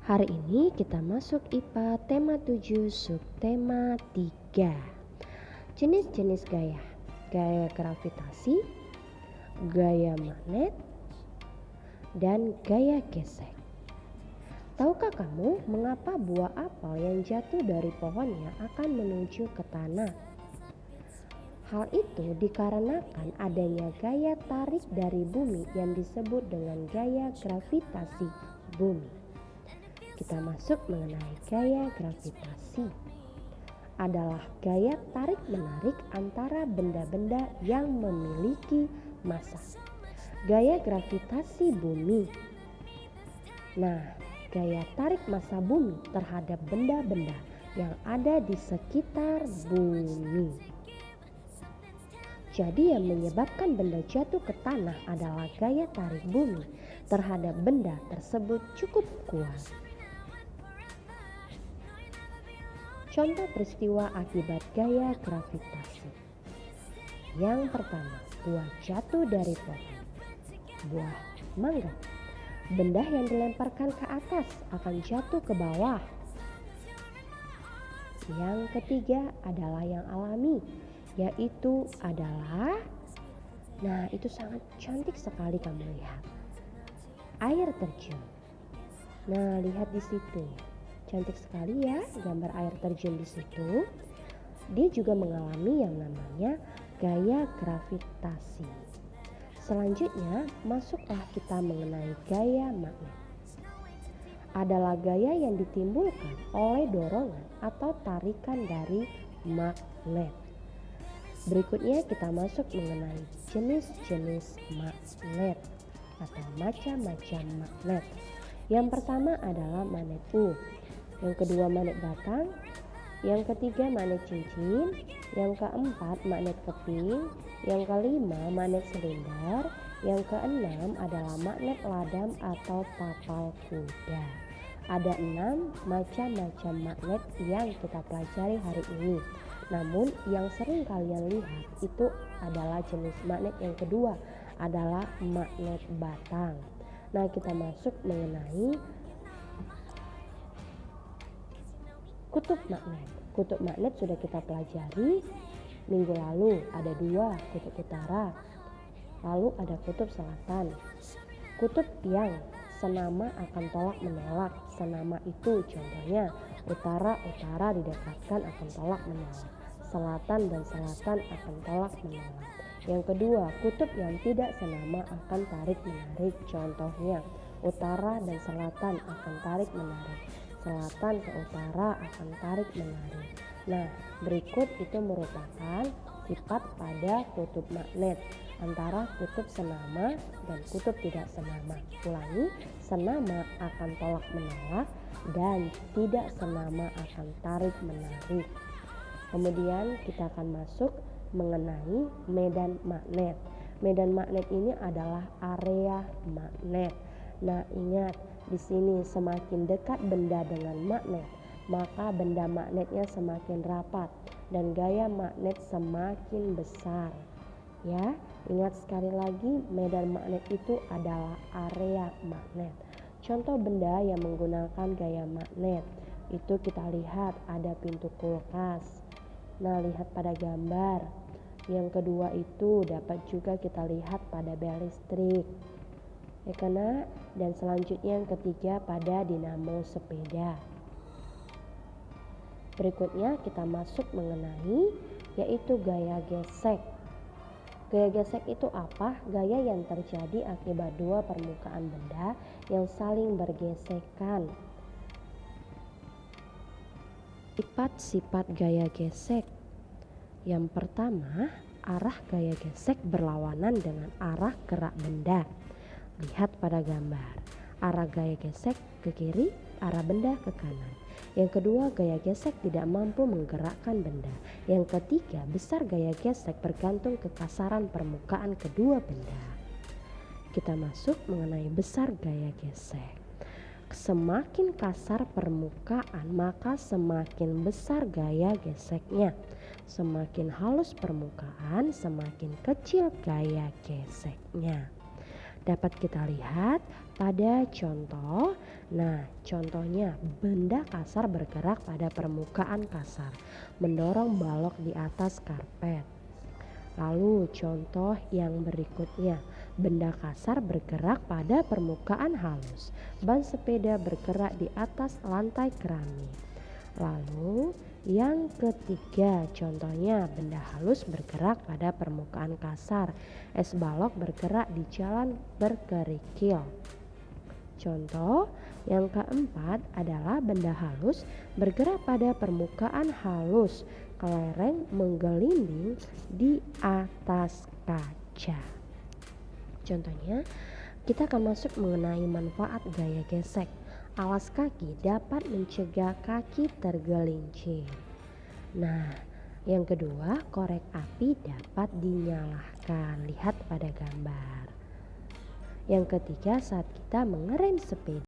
Hari ini kita masuk IPA tema 7 subtema 3. Jenis-jenis gaya. Gaya gravitasi, gaya magnet, dan gaya gesek. Tahukah kamu mengapa buah apel yang jatuh dari pohonnya akan menuju ke tanah? Hal itu dikarenakan adanya gaya tarik dari bumi yang disebut dengan gaya gravitasi bumi. Kita masuk mengenai gaya gravitasi. Adalah gaya tarik-menarik antara benda-benda yang memiliki massa. Gaya gravitasi bumi. Nah, gaya tarik massa bumi terhadap benda-benda yang ada di sekitar bumi. Jadi yang menyebabkan benda jatuh ke tanah adalah gaya tarik bumi terhadap benda tersebut cukup kuat. Contoh peristiwa akibat gaya gravitasi. Yang pertama, buah jatuh dari pohon. Buah mangga. Benda yang dilemparkan ke atas akan jatuh ke bawah. Yang ketiga adalah yang alami, yaitu adalah, nah itu sangat cantik sekali kamu lihat, air terjun. Nah lihat di situ, cantik sekali ya gambar air terjun di situ. Dia juga mengalami yang namanya gaya gravitasi. Selanjutnya masuklah kita mengenai gaya magnet. Adalah gaya yang ditimbulkan oleh dorongan atau tarikan dari magnet. Berikutnya kita masuk mengenai jenis-jenis magnet atau macam-macam magnet. Yang pertama adalah magnet U, yang kedua magnet batang, yang ketiga magnet cincin, yang keempat magnet keping, yang kelima magnet silinder, yang keenam adalah magnet ladam atau tapal kuda. Ada 6 macam-macam magnet yang kita pelajari hari ini. Namun yang sering kalian lihat itu adalah jenis magnet yang kedua, adalah magnet batang. Nah kita masuk mengenai kutub magnet. Kutub magnet sudah kita pelajari minggu lalu, ada 2, kutub utara, lalu ada kutub selatan. Kutub yang senama akan tolak menolak. Senama itu contohnya utara didekatkan akan tolak menolak, selatan dan selatan akan tolak menolak. Yang kedua, kutub yang tidak senama akan tarik menarik. Contohnya utara dan selatan akan tarik menarik, selatan ke utara akan tarik menarik. Nah berikut itu merupakan sifat pada kutub magnet antara kutub senama dan kutub tidak senama. Ulangi, senama akan tolak menolak dan tidak senama akan tarik menarik. Kemudian kita akan masuk mengenai medan magnet. Medan magnet ini adalah area magnet. Nah ingat, di sini semakin dekat benda dengan magnet, maka benda magnetnya semakin rapat dan gaya magnet semakin besar. Ya, ingat sekali lagi, medan magnet itu adalah area magnet. Contoh benda yang menggunakan gaya magnet itu kita lihat ada pintu kulkas. Nah lihat pada gambar. Yang kedua itu dapat juga kita lihat pada bel listrik, ya karena, dan selanjutnya yang ketiga pada dinamo sepeda. Berikutnya kita masuk mengenai yaitu gaya gesek. Gaya gesek itu apa? Gaya yang terjadi akibat dua permukaan benda yang saling bergesekan. Sifat-sifat gaya gesek. Yang pertama, arah gaya gesek berlawanan dengan arah gerak benda. Lihat pada gambar, arah gaya gesek ke kiri, arah benda ke kanan. Yang kedua, gaya gesek tidak mampu menggerakkan benda. Yang ketiga, besar gaya gesek bergantung kekasaran permukaan kedua benda. Kita masuk mengenai besar gaya gesek. Semakin kasar permukaan, maka semakin besar gaya geseknya. Semakin halus permukaan, semakin kecil gaya geseknya. Dapat kita lihat pada contoh. Nah, contohnya benda kasar bergerak pada permukaan kasar, mendorong balok di atas karpet. Lalu contoh yang berikutnya, benda kasar bergerak pada permukaan halus, ban sepeda bergerak di atas lantai keramik. Lalu yang ketiga, contohnya benda halus bergerak pada permukaan kasar, es balok bergerak di jalan berkerikil. Contoh yang keempat adalah benda halus bergerak pada permukaan halus, kelereng menggelinding di atas kaca. Contohnya, kita akan masuk mengenai manfaat gaya gesek. Alas kaki dapat mencegah kaki tergelincir. Nah, yang kedua, korek api dapat dinyalakan. Lihat pada gambar. Yang ketiga, saat kita mengerem sepeda